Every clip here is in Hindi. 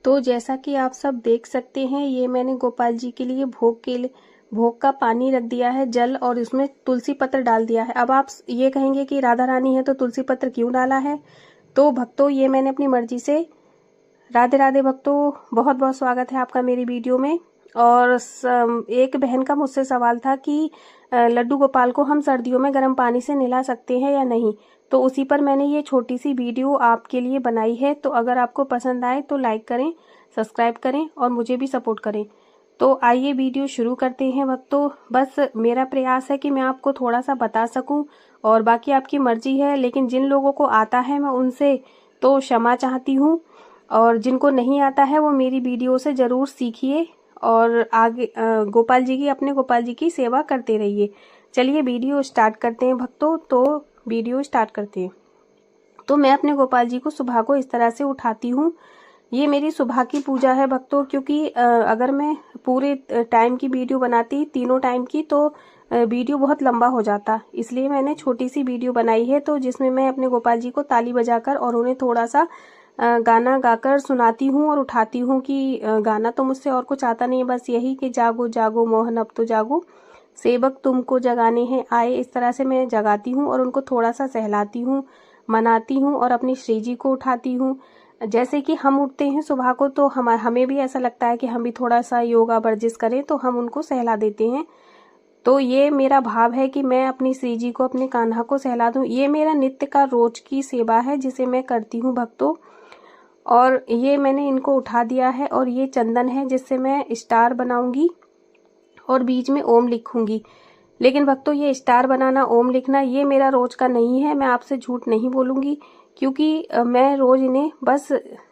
तो जैसा कि आप सब देख सकते हैं, ये मैंने गोपाल जी के लिए भोग का पानी रख दिया है, जल, और इसमें तुलसी पत्र डाल दिया है। अब आप ये कहेंगे कि राधा रानी है तो तुलसी पत्र क्यों डाला है? तो भक्तों, ये मैंने अपनी मर्जी से। राधे राधे भक्तों, बहुत बहुत स्वागत है आपका मेरी वीडियो में। और एक बहन का मुझसे सवाल था कि लड्डू गोपाल को हम सर्दियों में गर्म पानी से नहला सकते हैं या नहीं। तो उसी पर मैंने ये छोटी सी वीडियो आपके लिए बनाई है। तो अगर आपको पसंद आए तो लाइक करें, सब्सक्राइब करें और मुझे भी सपोर्ट करें। तो आइए वीडियो शुरू करते हैं भक्तों। बस मेरा प्रयास है कि मैं आपको थोड़ा सा बता सकूं, और बाकी आपकी मर्जी है। लेकिन जिन लोगों को आता है मैं उनसे तो क्षमा चाहती हूँ, और जिनको नहीं आता है वो मेरी वीडियो से ज़रूर सीखिए और आगे अपने गोपाल जी की सेवा करते रहिए। चलिए वीडियो स्टार्ट करते हैं भक्तों। तो वीडियो स्टार्ट करते हैं। तो मैं अपने गोपाल जी को सुबह को इस तरह से उठाती हूँ। ये मेरी सुबह की पूजा है भक्तों, क्योंकि अगर मैं पूरे टाइम की वीडियो बनाती, तीनों टाइम की, तो वीडियो बहुत लंबा हो जाता। इसलिए मैंने छोटी सी वीडियो बनाई है, तो जिसमें मैं अपने गोपाल जी को ताली बजाकर और उन्हें थोड़ा सा गाना गाकर सुनाती हूँ और उठाती हूँ कि गाना तो मुझसे और कुछ आता नहीं है, बस यही कि जागो जागो मोहन अब तो जागो, सेवक तुमको जगाने हैं आए। इस तरह से मैं जगाती हूँ और उनको थोड़ा सा सहलाती हूँ, मनाती हूँ और अपनी श्री जी को उठाती हूँ। जैसे कि हम उठते हैं सुबह को तो हमें भी ऐसा लगता है कि हम भी थोड़ा सा योगा वर्जिश करें, तो हम उनको सहला देते हैं। तो ये मेरा भाव है कि मैं अपनी श्री जी को, अपने कान्हा को सहला दूं। ये मेरा नित्य का रोज की सेवा है जिसे मैं करती हूँ भक्तों। और ये मैंने इनको उठा दिया है, और ये चंदन है जिससे मैं स्टार बनाऊंगी और बीच में ओम लिखूंगी। लेकिन भक्तों, ये स्टार बनाना, ओम लिखना, ये मेरा रोज का नहीं है। मैं आपसे झूठ नहीं बोलूंगी, क्योंकि मैं रोज इन्हें बस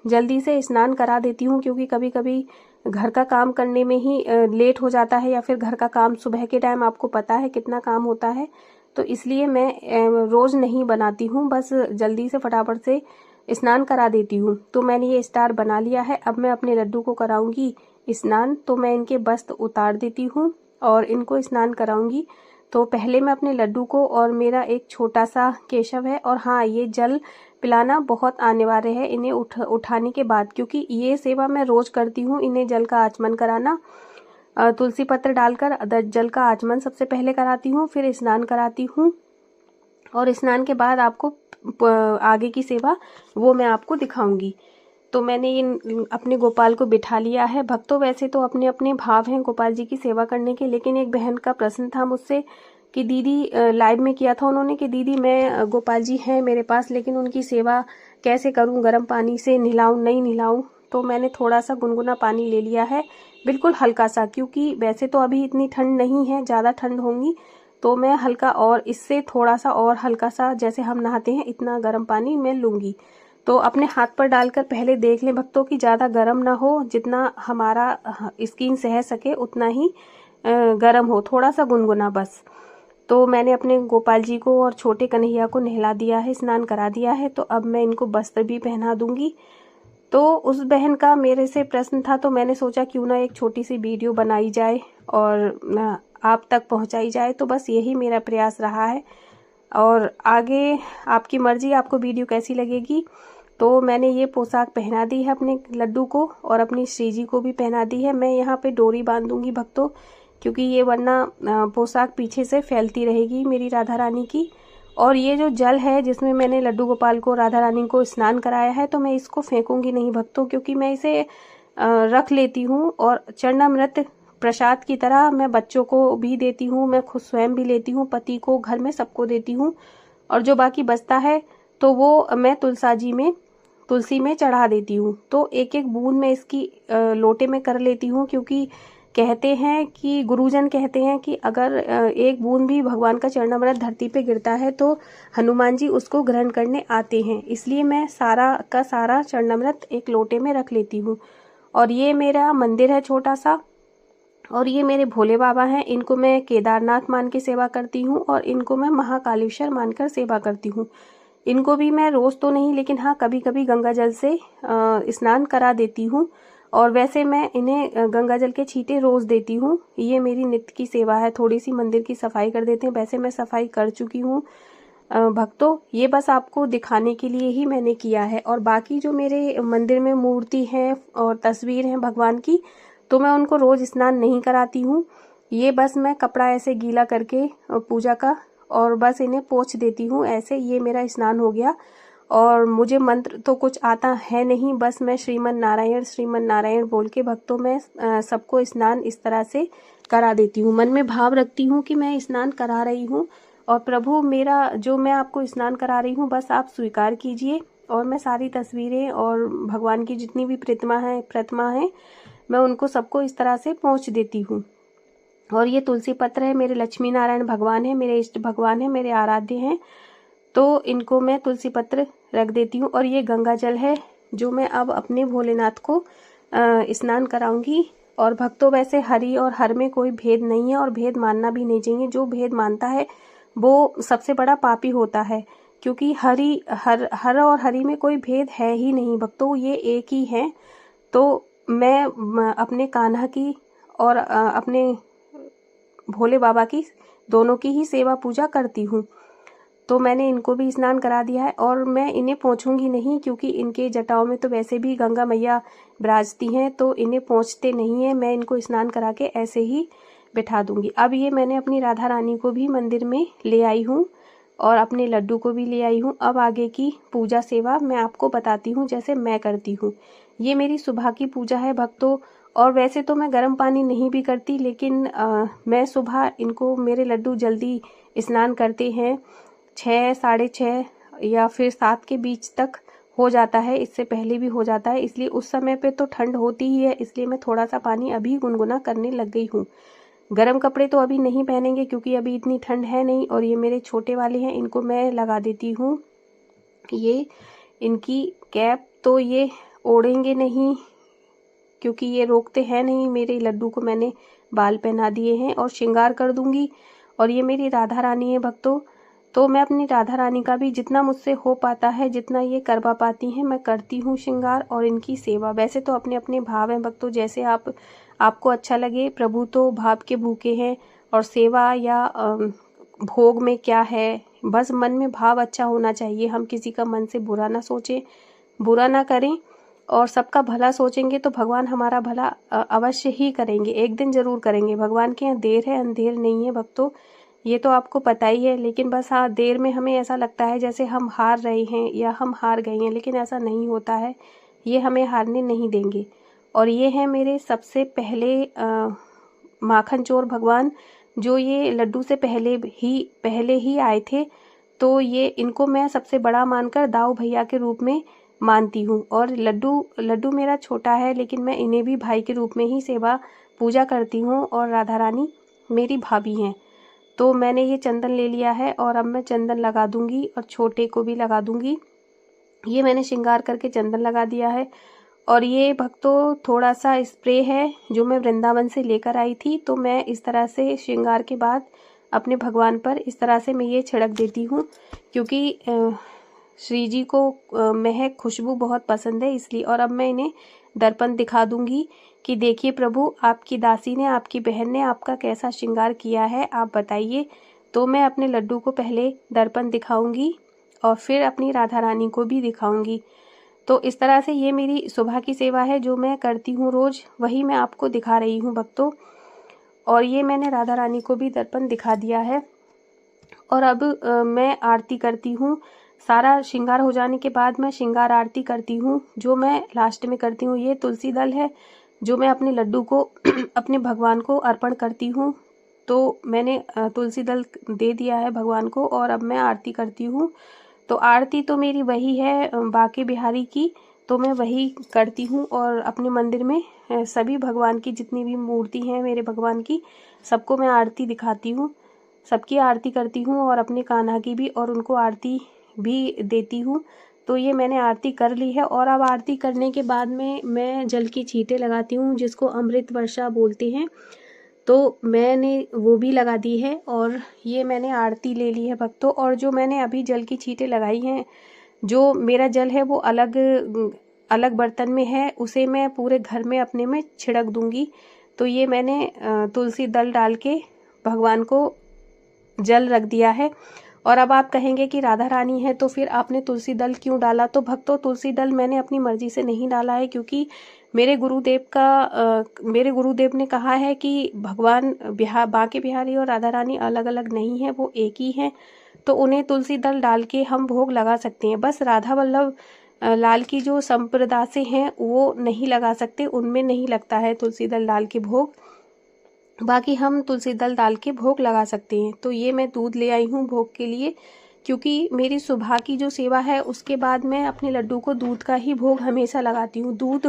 जल्दी से स्नान करा देती हूँ, क्योंकि कभी कभी घर का काम करने में ही लेट हो जाता है, या फिर घर का काम सुबह के टाइम आपको पता है कितना काम होता है। तो इसलिए मैं रोज नहीं बनाती हूँ, बस जल्दी से फटाफट से स्नान करा देती हूँ। तो मैंने ये स्टार बना लिया है। अब मैं अपने लड्डू को कराऊंगी स्नान। तो मैं इनके वस्त्र उतार देती हूँ और इनको स्नान कराऊंगी। तो पहले मैं अपने लड्डू को, और मेरा एक छोटा सा केशव है, और हाँ, ये जल पिलाना बहुत अनिवार्य है इन्हें उठाने के बाद, क्योंकि ये सेवा मैं रोज करती हूँ। इन्हें जल का आचमन कराना, तुलसी पत्र डालकर जल का आचमन सबसे पहले कराती हूँ, फिर स्नान कराती हूँ, और स्नान के बाद आपको आगे की सेवा वो मैं आपको दिखाऊंगी। तो मैंने इन अपने गोपाल को बिठा लिया है भक्तों। वैसे तो अपने अपने भाव हैं गोपाल जी की सेवा करने के, लेकिन एक बहन का प्रश्न था मुझसे कि दीदी, लाइव में किया था उन्होंने कि दीदी, मैं गोपाल जी हैं मेरे पास, लेकिन उनकी सेवा कैसे करूं, गर्म पानी से नहलाऊं नहीं नहलाऊं। तो मैंने थोड़ा सा गुनगुना पानी ले लिया है, बिल्कुल हल्का सा, क्योंकि वैसे तो अभी इतनी ठंड नहीं है, ज़्यादा ठंड होंगी, तो मैं हल्का, और इससे थोड़ा सा और हल्का सा, जैसे हम नहाते हैं इतना गर्म पानी मैं लूँगी। तो अपने हाथ पर डालकर पहले देख लें भक्तों कि ज़्यादा गर्म ना हो, जितना हमारा स्किन सह सके उतना ही गर्म हो, थोड़ा सा गुनगुना बस। तो मैंने अपने गोपाल जी को और छोटे कन्हैया को नहला दिया है, स्नान करा दिया है। तो अब मैं इनको वस्त्र भी पहना दूंगी। तो उस बहन का मेरे से प्रश्न था, तो मैंने सोचा क्यों ना एक छोटी सी वीडियो बनाई जाए और आप तक पहुंचाई जाए। तो बस यही मेरा प्रयास रहा है, और आगे आपकी मर्जी, आपको वीडियो कैसी लगेगी। तो मैंने ये पोशाक पहना दी है अपने लड्डू को, और अपनी श्री जी को भी पहना दी है। मैं यहाँ पे डोरी बांध दूंगी भक्तों, क्योंकि ये वरना पोशाक पीछे से फैलती रहेगी मेरी राधा रानी की। और ये जो जल है जिसमें मैंने लड्डू गोपाल को, राधा रानी को स्नान कराया है, तो मैं इसको फेंकूंगी नहीं भक्तों, क्योंकि मैं इसे रख लेती हूँ, और चरणामृत प्रसाद की तरह मैं बच्चों को भी देती हूँ, मैं खुद स्वयं भी लेती हूँ, पति को, घर में सबको देती हूँ। और जो बाकी बचता है तो वो मैं तुलसी में चढ़ा देती हूँ। तो एक एक बूंद मैं इसकी लोटे में कर लेती हूँ, क्योंकि कहते हैं कि गुरुजन कहते हैं कि अगर एक बूंद भी भगवान का चरणामृत धरती पे गिरता है तो हनुमान जी उसको ग्रहण करने आते हैं। इसलिए मैं सारा का सारा चरणामृत एक लोटे में रख लेती हूँ। और ये मेरा मंदिर है छोटा सा, और ये मेरे भोले बाबा हैं, इनको मैं केदारनाथ मान के सेवा करती हूँ, और इनको मैं महाकालेश्वर मानकर सेवा करती हूँ। इनको भी मैं रोज तो नहीं, लेकिन हाँ कभी कभी गंगा जल से स्नान करा देती हूँ। और वैसे मैं इन्हें गंगा जल के छींटे रोज देती हूँ। ये मेरी नित्य की सेवा है। थोड़ी सी मंदिर की सफाई कर देते हैं, वैसे मैं सफाई कर चुकी हूँ। भक्तों ये बस आपको दिखाने के लिए ही मैंने किया है। और बाकी जो मेरे मंदिर में मूर्ति है और तस्वीर है भगवान की, तो मैं उनको रोज स्नान नहीं कराती हूँ। ये बस मैं कपड़ा ऐसे गीला करके पूजा का और बस इन्हें पोंछ देती हूँ, ऐसे ये मेरा स्नान हो गया। और मुझे मंत्र तो कुछ आता है नहीं, बस मैं श्रीमन नारायण बोल के भक्तों में सबको स्नान इस तरह से करा देती हूँ। मन में भाव रखती हूँ कि मैं स्नान करा रही हूँ और प्रभु मेरा जो मैं आपको स्नान करा रही हूँ बस आप स्वीकार कीजिए। और मैं सारी तस्वीरें और भगवान की जितनी भी प्रतिमा है मैं उनको सबको इस तरह से पोंछ देती हूँ। और ये तुलसी पत्र है, मेरे लक्ष्मी नारायण भगवान है, मेरे इष्ट भगवान है, मेरे आराध्य हैं, तो इनको मैं तुलसी पत्र रख देती हूँ। और ये गंगा जल है जो मैं अब अपने भोलेनाथ को स्नान कराऊंगी। और भक्तों वैसे हरि और हर में कोई भेद नहीं है और भेद मानना भी नहीं चाहिए। जो भेद मानता है वो सबसे बड़ा पापी होता है, क्योंकि हर और हरि में कोई भेद है ही नहीं भक्तों, ये एक ही है। तो मैं अपने कान्हा की और अपने भोले बाबा की दोनों की ही सेवा पूजा करती हूँ। तो मैंने इनको भी स्नान करा दिया है और मैं इन्हें पोंछूंगी नहीं, क्योंकि इनके जटाओं में तो वैसे भी गंगा मैया विराजती हैं, तो इन्हें पोंछते नहीं है। मैं इनको स्नान करा के ऐसे ही बिठा दूंगी। अब ये मैंने अपनी राधा रानी को भी मंदिर में ले आई हूँ और अपने लड्डू को भी ले आई हूँ। अब आगे की पूजा सेवा मैं आपको बताती हूँ जैसे मैं करती हूँ। ये मेरी सुबह की पूजा है भक्तों। और वैसे तो मैं गर्म पानी नहीं भी करती, लेकिन मैं सुबह इनको, मेरे लड्डू जल्दी स्नान करते हैं, 6, साढ़े 6 या फिर 7 के बीच तक हो जाता है, इससे पहले भी हो जाता है। इसलिए उस समय पे तो ठंड होती ही है, इसलिए मैं थोड़ा सा पानी अभी गुनगुना करने लग गई हूँ। गर्म कपड़े तो अभी नहीं पहनेंगे क्योंकि अभी इतनी ठंड है नहीं। और ये मेरे छोटे वाले हैं, इनको मैं लगा देती हूँ ये इनकी कैप, तो ये ओढ़ेंगे नहीं क्योंकि ये रोकते हैं नहीं। मेरे लड्डू को मैंने बाल पहना दिए हैं और श्रृंगार कर दूंगी। और ये मेरी राधा रानी है भक्तों, तो मैं अपनी राधा रानी का भी जितना मुझसे हो पाता है, जितना ये करवा पाती हैं, मैं करती हूँ श्रृंगार और इनकी सेवा। वैसे तो अपने अपने भाव हैं भक्तों, जैसे आपको अच्छा लगे। प्रभु तो भाव के भूखे हैं और सेवा या भोग में क्या है, बस मन में भाव अच्छा होना चाहिए। हम किसी का मन से बुरा ना सोचें, बुरा ना करें और सबका भला सोचेंगे तो भगवान हमारा भला अवश्य ही करेंगे, एक दिन जरूर करेंगे। भगवान के यहाँ देर है अंधेर नहीं है भक्तों, ये तो आपको पता ही है। लेकिन बस हाँ, देर में हमें ऐसा लगता है जैसे हम हार रहे हैं या हम हार गए हैं, लेकिन ऐसा नहीं होता है। ये हमें हारने नहीं देंगे। और ये हैं मेरे सबसे पहले माखन चोर भगवान, जो ये लड्डू से पहले ही आए थे। तो ये इनको मैं सबसे बड़ा मानकर दाऊ भैया के रूप में मानती हूँ। और लड्डू मेरा छोटा है, लेकिन मैं इन्हें भी भाई के रूप में ही सेवा पूजा करती हूँ। और राधा रानी मेरी भाभी हैं। तो मैंने ये चंदन ले लिया है और अब मैं चंदन लगा दूंगी और छोटे को भी लगा दूंगी। ये मैंने श्रृंगार करके चंदन लगा दिया है। और ये भक्तों थोड़ा सा स्प्रे है जो मैं वृंदावन से लेकर आई थी, तो मैं इस तरह से श्रृंगार के बाद अपने भगवान पर इस तरह से मैं ये छिड़क देती हूँ, क्योंकि श्री जी को महक खुशबू बहुत पसंद है इसलिए। और अब मैं इन्हें दर्पण दिखा दूंगी कि देखिए प्रभु, आपकी दासी ने, आपकी बहन ने आपका कैसा श्रृंगार किया है, आप बताइए। तो मैं अपने लड्डू को पहले दर्पण दिखाऊंगी और फिर अपनी राधा रानी को भी दिखाऊंगी। तो इस तरह से ये मेरी सुबह की सेवा है जो मैं करती हूँ रोज, वही मैं आपको दिखा रही हूँ भक्तों। और ये मैंने राधा रानी को भी दर्पण दिखा दिया है। और अब मैं आरती करती हूँ। सारा श्रृंगार हो जाने के बाद मैं श्रृंगार आरती करती हूँ, जो मैं लास्ट में करती हूँ। ये तुलसी दल है जो मैं अपने लड्डू को अपने भगवान को अर्पण करती हूँ। तो मैंने तुलसी दल दे दिया है भगवान को और अब मैं आरती करती हूँ। तो आरती तो मेरी वही है बांके बिहारी की, तो मैं वही करती हूँ। और अपने मंदिर में सभी भगवान की जितनी भी मूर्ति हैं मेरे भगवान की, सबको मैं आरती दिखाती हूँ, सबकी आरती करती हूँ और अपने कान्हा की भी, और उनको आरती भी देती हूँ। तो ये मैंने आरती कर ली है। और अब आरती करने के बाद में मैं जल की छींटे लगाती हूँ, जिसको अमृत वर्षा बोलते हैं, तो मैंने वो भी लगा दी है। और ये मैंने आरती ले ली है भक्तों। और जो मैंने अभी जल की छींटे लगाई हैं, जो मेरा जल है वो अलग बर्तन में है, उसे मैं पूरे घर में अपने में छिड़क दूंगी। तो ये मैंने तुलसी दल डाल के भगवान को जल रख दिया है। और अब आप कहेंगे कि राधा रानी है तो फिर आपने तुलसी दल क्यों डाला। तो भक्तों, तुलसी दल मैंने अपनी मर्जी से नहीं डाला है, क्योंकि मेरे गुरुदेव ने कहा है कि भगवान बांके बिहारी और राधा रानी अलग अलग नहीं है, वो एक ही हैं। तो उन्हें तुलसी दल डाल के हम भोग लगा सकते हैं। बस राधा वल्लभ लाल की जो संप्रदाय से हैं वो नहीं लगा सकते, उनमें नहीं लगता है तुलसी दल डाल के भोग। बाकी हम तुलसी दल डाल के भोग लगा सकते हैं। तो ये मैं दूध ले आई हूँ भोग के लिए, क्योंकि मेरी सुबह की जो सेवा है उसके बाद मैं अपने लड्डू को दूध का ही भोग हमेशा लगाती हूँ। दूध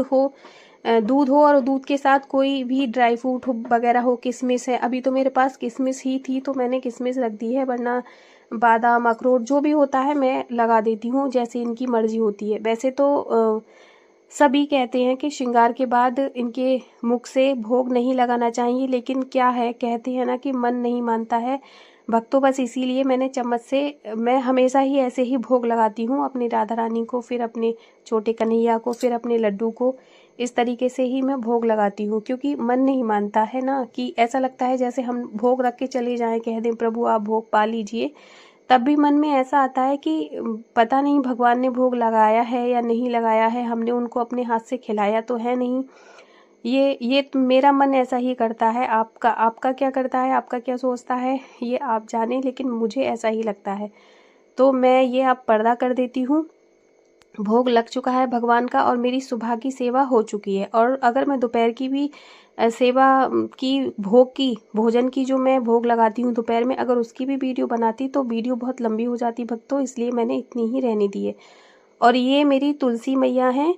हो और दूध के साथ कोई भी ड्राई फ्रूट वगैरह हो, किशमिश है, अभी तो मेरे पास किशमिश ही थी तो मैंने किशमिश रख दी है, वरना बादाम अखरोट जो भी होता है मैं लगा देती हूँ, जैसे इनकी मर्जी होती है। वैसे तो सभी कहते हैं कि श्रृंगार के बाद इनके मुख से भोग नहीं लगाना चाहिए, लेकिन क्या है, कहते हैं ना कि मन नहीं मानता है भक्तों, बस इसीलिए मैं हमेशा ही ऐसे ही भोग लगाती हूँ अपनी राधा रानी को, फिर अपने छोटे कन्हैया को, फिर अपने लड्डू को। इस तरीके से ही मैं भोग लगाती हूँ, क्योंकि मन नहीं मानता है ना, कि ऐसा लगता है जैसे हम भोग रख के चले जाएं, कह दें प्रभु आप भोग पा लीजिए, तब भी मन में ऐसा आता है कि पता नहीं भगवान ने भोग लगाया है या नहीं लगाया है, हमने उनको अपने हाथ से खिलाया तो है नहीं। ये तो मेरा मन ऐसा ही करता है। आपका क्या करता है, आपका क्या सोचता है, ये आप जाने, लेकिन मुझे ऐसा ही लगता है। तो मैं ये अब पर्दा कर देती हूँ। भोग लग चुका है भगवान का और मेरी सुबह की सेवा हो चुकी है। और अगर मैं दोपहर की भी सेवा की, भोजन की जो मैं भोग लगाती हूँ दोपहर में, अगर उसकी भी वीडियो बनाती तो वीडियो बहुत लंबी हो जाती भक्तों, इसलिए मैंने इतनी ही रहने दी है। और ये मेरी तुलसी मैया हैं,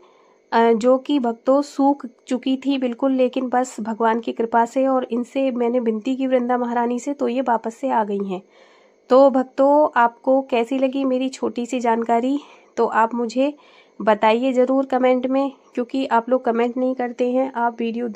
जो कि भक्तों सूख चुकी थी बिल्कुल, लेकिन बस भगवान की कृपा से और इनसे मैंने विनती की वृंदा महारानी से, तो ये वापस से आ गई हैं। तो भक्तों, आपको कैसी लगी मेरी छोटी सी जानकारी, तो आप मुझे बताइए ज़रूर कमेंट में, क्योंकि आप लोग कमेंट नहीं करते हैं, आप वीडियो